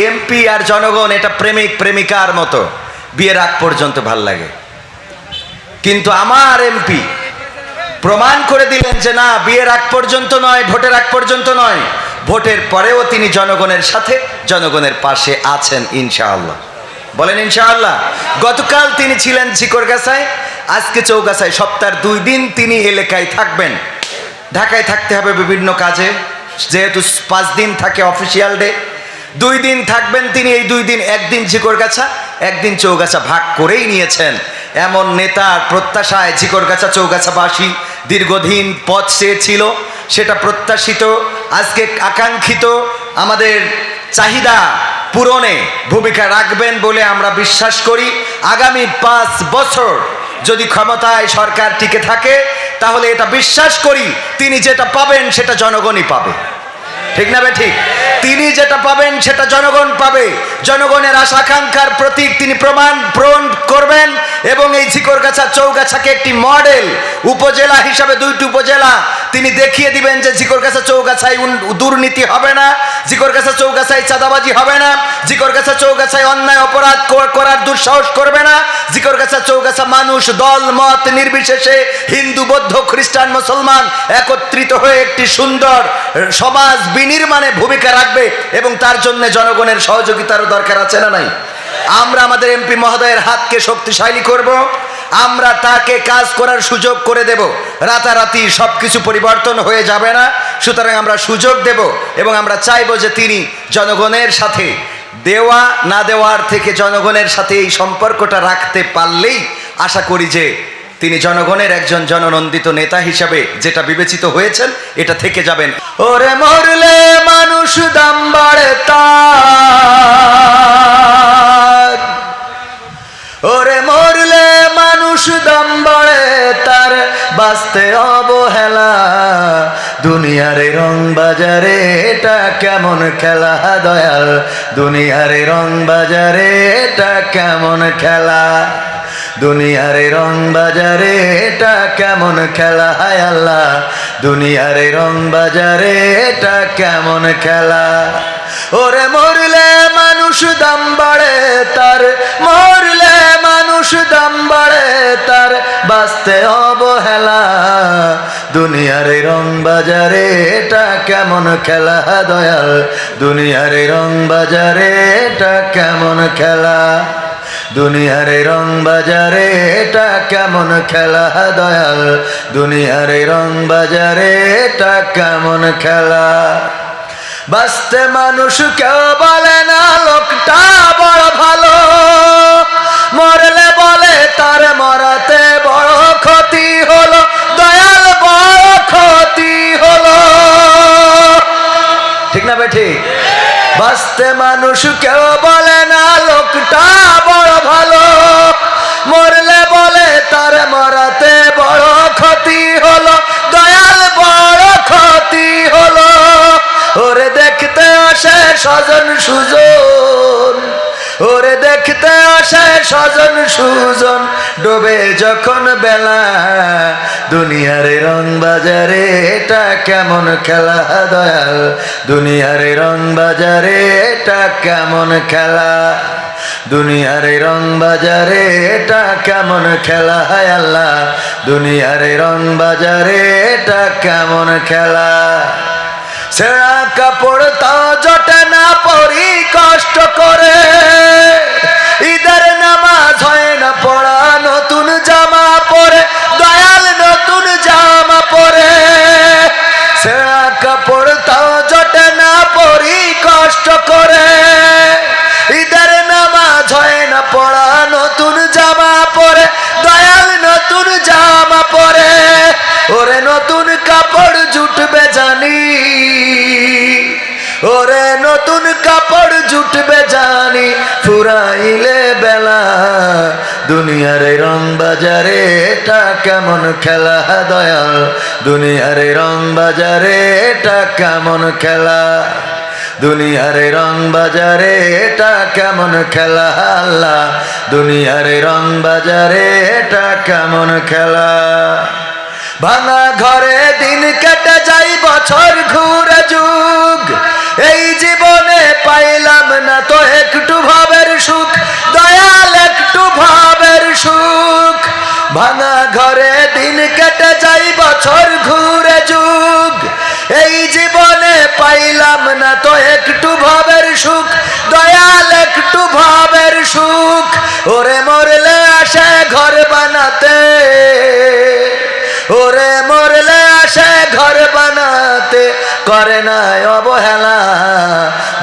MP আর জনগণ এটা প্রেমিক প্রেমিকার মতো, বিয়ের আগ পর্যন্ত ভাল লাগে। কিন্তু আমার এমপি প্রমাণ করে দিলেন যে না, বিয়ের আগ পর্যন্ত নয়, ভোটের আগ পর্যন্ত নয়, ভোটের পরেও তিনি জনগণের সাথে, জনগণের পাশে আছেন ইনশাআল্লাহ। বলেন ইনশাআল্লাহ। গতকাল তিনি ছিলেন ঝিকরগাছায়, আজকে চৌগাছায়। সপ্তাহের 2 দিন তিনি এলাকায় থাকবেন। ঢাকায় থাকতে হবে বিভিন্ন কাজে, যেহেতু 5 দিন থাকে অফিসিয়াল ডে। 2 দিন থাকবেন তিনি। এই 2 দিন, একদিন ঝিকরগাছা, একদিন চৌগাছা ভাগ করেই নিয়েছেন। এমন নেতার প্রত্যাশায় ঝিকরগাছা চৌগাছাবাসী দীর্ঘদিন পথ চেয়েছিল, সেটা প্রত্যাশিত, আজকে আকাঙ্ক্ষিত। আমাদের চাহিদা পূরণে ভূমিকা রাখবেন বলে আমরা বিশ্বাস করি। আগামী 5 বছর যদি ক্ষমতায় সরকার টিকে থাকে, তাহলে এটা বিশ্বাস করি তিনি যেটা পাবেন সেটা জনগণই পাবে। ঠিক না ঠিক? তিনি যেটা পাবেন সেটা জনগণ পাবে। জনগণের আশা আকাঙ্ক্ষার প্রতীক তিনি প্রমাণ করবেন। এবং এই ঝিকরগাছা চৌগাছাকে একটি মডেল উপজেলা হিসাবে, 2টি উপজেলা তিনি দেখিয়ে দিবেন যে ঝিকরগাছা চৌগাছায় দুর্নীতি হবে না, ঝিকরগাছা চৌগাছায় চাঁদাবাজি হবে না, ঝিকরগাছা চৌগাছায় অন্যায় অপরাধ করার দুঃসাহস করবে না, ঝিকরগাছা চৌগাছা মানুষ দল মত নির্বিশেষে, হিন্দু বৌদ্ধ খ্রিস্টান মুসলমান একত্রিত হয়ে একটি সুন্দর সমাজ বিনির্মাণে ভূমিকা রাখবে। এবং তার জন্য জনগণের সহযোগিতারও দরকার আছে না নাই? আমরা আমাদের এমপি মহোদয়ের হাতকে শক্তিশালী করব, আমরা তাকে কাজ করার সুযোগ করে দেব। রাতারাতি সবকিছু পরিবর্তন হয়ে যাবে না, সুতরাং আমরা সুযোগ দেব। এবং আমরা চাইব যে তিনি জনগণের সাথে, দেওয়া না দেওয়ার থেকে জনগণের সাথে এই সম্পর্কটা রাখতে পারলেই আশা করি যে তিনি জনগণের একজন জননন্দিত নেতা হিসাবে যেটা বিবেচিত হয়েছেন, এটা থেকে যাবেন। ওরে মরলে মানুষ দাম বাড়ে তার, ওরে মরলে মানুষ দাম বাড়ে তার, বাঁচতে অবহেলা দুনিয়ারে রং বাজারে, এটা কেমন খেলা দয়াল, দুনিয়ারে রং বাজারে এটা কেমন খেলা, দুনিয়ারে রং বাজারে এটা কেমন খেলা, হায় আল্লাহ দুনিয়ারে রং বাজারে এটা কেমন খেলা। ওরে মরলে মানুষ দাম বাড়ে তার, মরলে মানুষ দাম বাড়ে তার, বাঁচতে অবহেলা দুনিয়ারে রং বাজারে এটা কেমন খেলা দয়াল, দুনিয়ারে রং বাজারে এটা কেমন খেলা, দুনিয়ারে রং বাজারে এটা কেমন খেলা দয়াল, দুনিয়ারে রং বাজারে এটা কেমন খেলা। বাঁচতে মানুষ কেউ বলে না লোকটা বড় ভালো, মরলে বলে তার মরাতে বড় ক্ষতি হলো, দয়াল বড় ক্ষতি হলো। ঠিক না ভাই? ঠিক। বাঁচতে মানুষ কেউ বলে না লোকটা বড় ভালো, মরলে বলে তার মরাতে বড় ক্ষতি হলো, দয়াল বড় ক্ষতি হলো। ওরে দেখতে আসে স্বজন সুজন, ওরে দেখতে আসে স্বজন সুজন, ডোবে যখন বেলা দুনিয়ারে রং বাজারে এটা কেমন খেলা দয়াল, দুনিয়ারে রং বাজারে এটা কেমন খেলা, দুনিয়ারে রং বাজারে এটা কেমন খেলা, হায় আল্লাহ দুনিয়ারে রং বাজারে এটা কেমন খেলা। ছেঁড়া কাপড় তা জটে না পরি কষ্ট করে, ঈদের নামাজ হয় না পড়া নতুন জামা পরে, দয়াল নতুন জামা পরে। ছেঁড়া কাপড় তা জটে না পরি কষ্ট করে, ঈদের নামাজ হয় না পড়া নতুন জামা পরে, দয়াল নতুন জামা পরে। ওরে নতুন কাপড় জুটবে জানি, ওরে নতুন কাপড় জুটবে জানি, ফুরাইলে বেলা দুনিয়ারে রং বাজারে এটা কেমন খেলা দয়াল, দুনিয়ারে রং বাজারে এটা কেমন খেলা, দুনিয়ারে রং বাজারে এটা কেমন খেলা, আল্লাহ দুনিয়ারে রং বাজারে এটা কেমন খেলা। ভাঙা ঘরে দিন কেটে যাই বছর ঘুরে যুগ, এই জীবনে পাইলাম না তো ভাঙা ঘরে দিন কেটে যাই বছর ঘুরে যুগ, এই জীবনে পাইলাম না তো একটু ভাবের সুখ, দয়াল একটু ভাবের সুখ। ওরে মরলে আসে ঘর বানাতে, ওরে মরলে আসে ঘর বানাতে, করে না অবহেলা।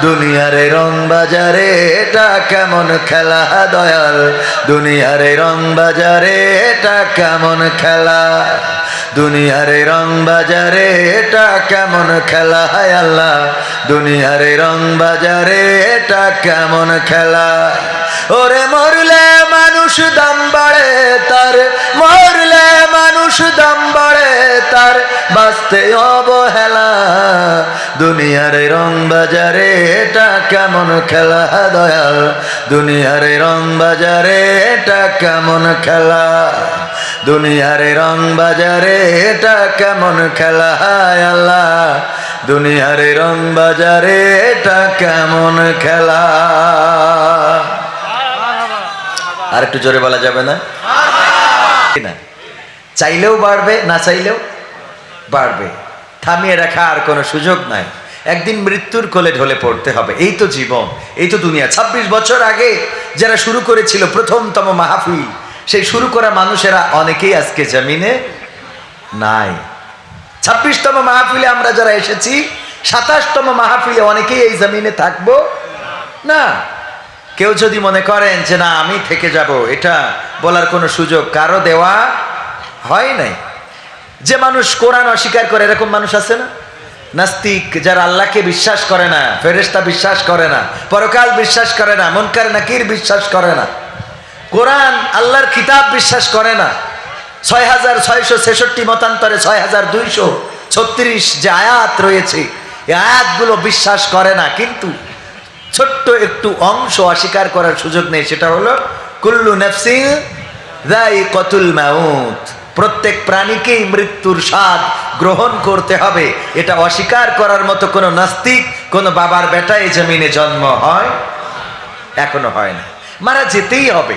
দুনিয়ার রং বাজারে এটা কেমন খেলা দয়াল, দুনিয়ার রং বাজারে এটা কেমন খেলা, দুনিয়ার রং বাজারে এটা কেমন খেলা। হায় আল্লাহ, দুনিয়ার রং বাজারে এটা কেমন খেলা। ওরে মরলে মানুষ দাম বাড়ে তার, মরলে মানুষ দাম বাড়ে তার, বাঁচতে অবহেলা। দুনিয়ার রং বাজারে এটা কেমন খেলা দয়াল, দুনিয়ার রং বাজারে এটা কেমন খেলা, দুনিয়ার রং বাজারে এটা কেমন খেলা। হায় আল্লাহ, দুনিয়ার রং বাজারে এটা কেমন খেলা। আর একটু জোরে বলা যাবে না? না, চাইলেও বাড়বে, না চাইলেও বাড়বে, থামিয়ে রাখা আর কোনো সুযোগ নাই। একদিন মৃত্যুর কোলে ঢলে পড়তে হবে, এই তো জীবন, এই তো দুনিয়া। 26 বছর আগে যারা শুরু করেছিল প্রথমতম মাহফিল, সেই শুরু করা মানুষেরা অনেকেই আজকে জমিনে নাই। 26তম মাহফিলে আমরা যারা এসেছি, 27তম মাহফিলে অনেকেই এই জমিনে থাকবো না। কেউ যদি মনে করেন যে না আমি থেকে যাব, এটা বলার কোনো সুযোগ কারো দেওয়া হয় নাই। যে মানুষ কোরআন অস্বীকার করে, এরকম মানুষ আছে না? নাস্তিক, যারা আল্লাহকে বিশ্বাস করে না, ফেরেশতা বিশ্বাস করে না, পরকাল বিশ্বাস করে না, মুনকার নাকির বিশ্বাস করে না, কোরআন আল্লাহর কিতাব বিশ্বাস করে না, 6666 মতান্তরে 6236 যে আয়াত রয়েছে, এই আয়াতগুলো বিশ্বাস করে না। কিন্তু ছোট্ট একটু অংশ অস্বীকার করার সুযোগ নেই, সেটা হলো কুল্লু নাফসিন যায়িকাতুল মাউত, প্রত্যেক প্রাণীকেই মৃত্যুর স্বাদ গ্রহণ করতে হবে। এটা অস্বীকার করার মতো কোনো নাস্তিক, কোনো বাবার বেটা এই জমিনে জন্ম হয় এখনো হয় না। মারা যেতেই হবে,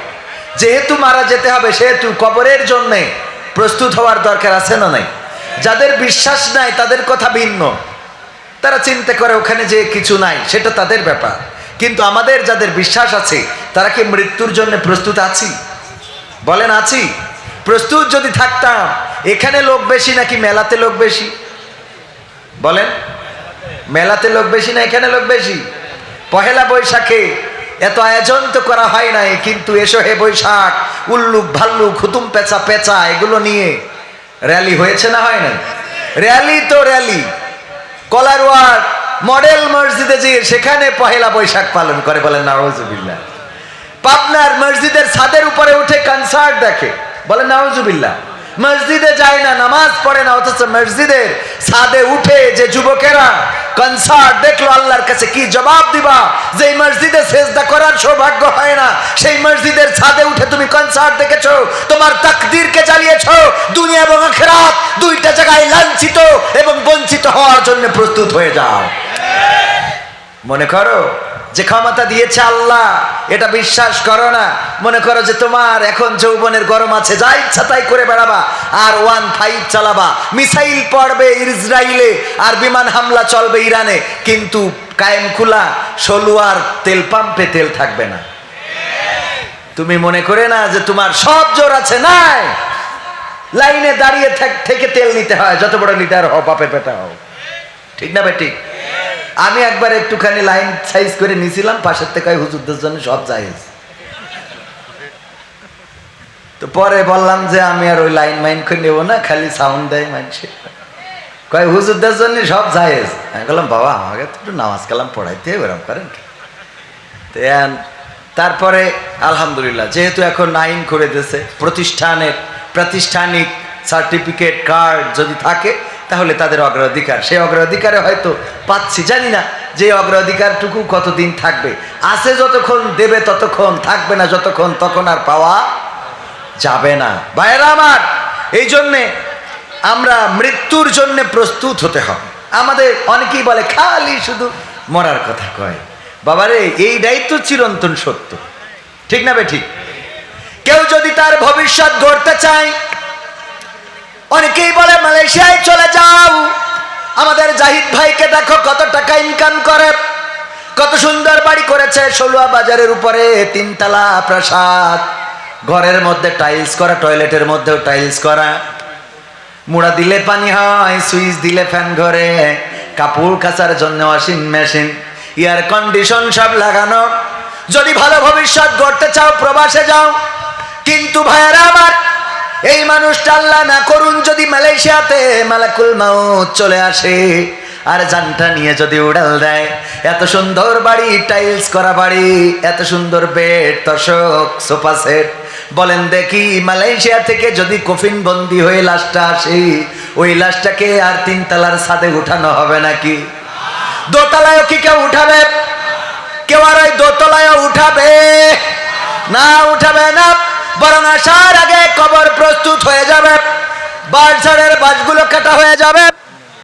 যেহেতু মারা যেতে হবে সেহেতু কবরের জন্যে প্রস্তুত হওয়ার দরকার আছে না নাই? যাদের বিশ্বাস নাই তাদের কথা ভিন্ন, তারা চিন্তা করে ওখানে যে কিছু নাই, সেটা তাদের ব্যাপার। কিন্তু আমাদের যাদের বিশ্বাস আছে, তারা কি মৃত্যুর জন্য প্রস্তুত আছি? বলেন আছি? প্রস্তুত যদি থাকতাম, এখানে লোক বেশি নাকি মেলাতে লোক বেশি? বলেন, মেলাতে লোক বেশি না এখানে লোক বেশি? পহেলা বৈশাখে এত আয়োজন তো করা হয় নাই, কিন্তু এসো হে বৈশাখ, উল্লুক ভাল্লুক হুতুম পেঁচা পেঁচা এগুলো নিয়ে র্যালি হয়েছে না হয় না? র্যালি তো র্যালি, কলারওয়ার মডেল মসজিদে যে সেখানে পহেলা বৈশাখ পালন করে, বলেন নাউজুবিল্লাহ। পাবনার মসজিদের ছাদের উপরে উঠে কনসার্ট দেখে, বলেন নাউজুবিল্লাহ। মসজিদে যায় না, নামাজ পড়ে না, অথচ মসজিদের ছাদে উঠে যে যুবকেরা কনসার্ট দেখলো, আল্লাহর কাছে কি জবাব দিবা? যে মসজিদে সেজদা করার সৌভাগ্য হয় না, সেই মসজিদের ছাদে উঠে তুমি কনসার্ট দেখেছো, তোমার তাকদীরকে জ্বালিয়েছো। দুনিয়া এবং আখিরাত দুইটা জায়গায় লাঞ্ছিত এবং বঞ্চিত হওয়ার জন্য প্রস্তুত হয়ে যাও। মনে করো যে ক্ষমতা দিয়েছে আল্লাহ, এটা বিশ্বাস করো না। মনে করো যে তোমার এখন যৌবনের গরম আছে, যা ইচ্ছা তাই করে বেড়াবা, আর 15 চালাবা, মিসাইল পড়বে ইসরায়েলে, আর বিমান হামলা চলবে ইরানে, কিন্তু কায়েম খুলা সলুয়ার তেল পাম্পে তেল থাকবে না। তুমি মনে করে না যে তোমার সব জোর আছে? নাই, লাইনে দাঁড়িয়ে থেকে তেল নিতে হয়, যত বড় লিটার হও, বাপের পেটা হও, ঠিক না বেঠিক? আমি একবার একটুখানি লাইন সাইজ করে নিয়েছিলাম, পাশের থেকে হুজুরদের জন্য সব জায়েজ। তো পরে বললাম যে আমি আর ওই লাইন মাইন করে নেবো না, খালি সাউন্ড দেয় মানুষে, কয় হুজুরদের জন্য সব জায়েজ। আমি বললাম বাবা আমাকে তো একটু নামাজ কালাম পড়াইতে ওরকম করেন। তারপরে আলহামদুলিল্লাহ, যেহেতু এখন আইন করে দিয়েছে, প্রাতিষ্ঠানিক সার্টিফিকেট কার্ড যদি থাকে তাহলে তাদের অগ্রাধিকার, সেই অগ্রাধিকারে হয়তো পাচ্ছি, জানি না যে অগ্রাধিকারটুকু কতদিন থাকবে। আছে যতক্ষণ দেবে ততক্ষণ, থাকবে না যতক্ষণ, তখন আর পাওয়া যাবে না। ভাইয়েরা আমার, এই জন্যে আমরা মৃত্যুর জন্য প্রস্তুত হতে হবে। আমাদের অনেকেই বলে খালি শুধু মরার কথা কয়, বাবারে এইটাই তো চিরন্তন সত্য, ঠিক না বে ঠিক? কেউ যদি তার ভবিষ্যৎ গড়তে চায়, অনেকেই বলে মালয়েশিয়ায় চলে যাও। আমাদের জাহিদ ভাইকে দেখো কত টাকা ইনকাম করে, কত সুন্দর বাড়ি করেছে ষোলুয়া বাজারের উপরে, 3 তলা প্রাসাদ, ঘরের মধ্যে টাইলস করা, টয়লেটের মধ্যেও টাইলস করা, মুড়া দিলে পানি হয়, সুইচ দিলে ফ্যান ঘরে, কাপড় কাচার জন্য ওয়াশিং মেশিন, এয়ার কন্ডিশন সব লাগানো। যদি ভালো ভবিষ্যৎ গড়তে চাও প্রবাসে যাও। কিন্তু ভাইয়েরা আমার, এই মানুষটা আল্লাহ না করুন যদি মালয়েশিয়াতে মালাকুল মাউত চলে আসে আর জানটা নিয়ে যদি উড়াল দেয়, এত সুন্দর বাড়ি, টাইলস করা বাড়ি, এত সুন্দর বেড, তোশক, সোফা সেট, বলেন দেখি মালয়েশিয়া থেকে যদি কফিন বন্দি হয়ে লাশটা আসে, ওই লাশটাকে আর 3 তলার ছাদে উঠানো হবে নাকি? দোতলায়ও কি কেউ উঠাবে? কেউ আর ওই দোতলায়ও উঠাবে না, উঠাবে না। বরং আসার আগে কবর প্রস্তুত হয়ে যাবে, বাঁশঝাড়ের বাঁশগুলো কাটা হয়ে যাবে।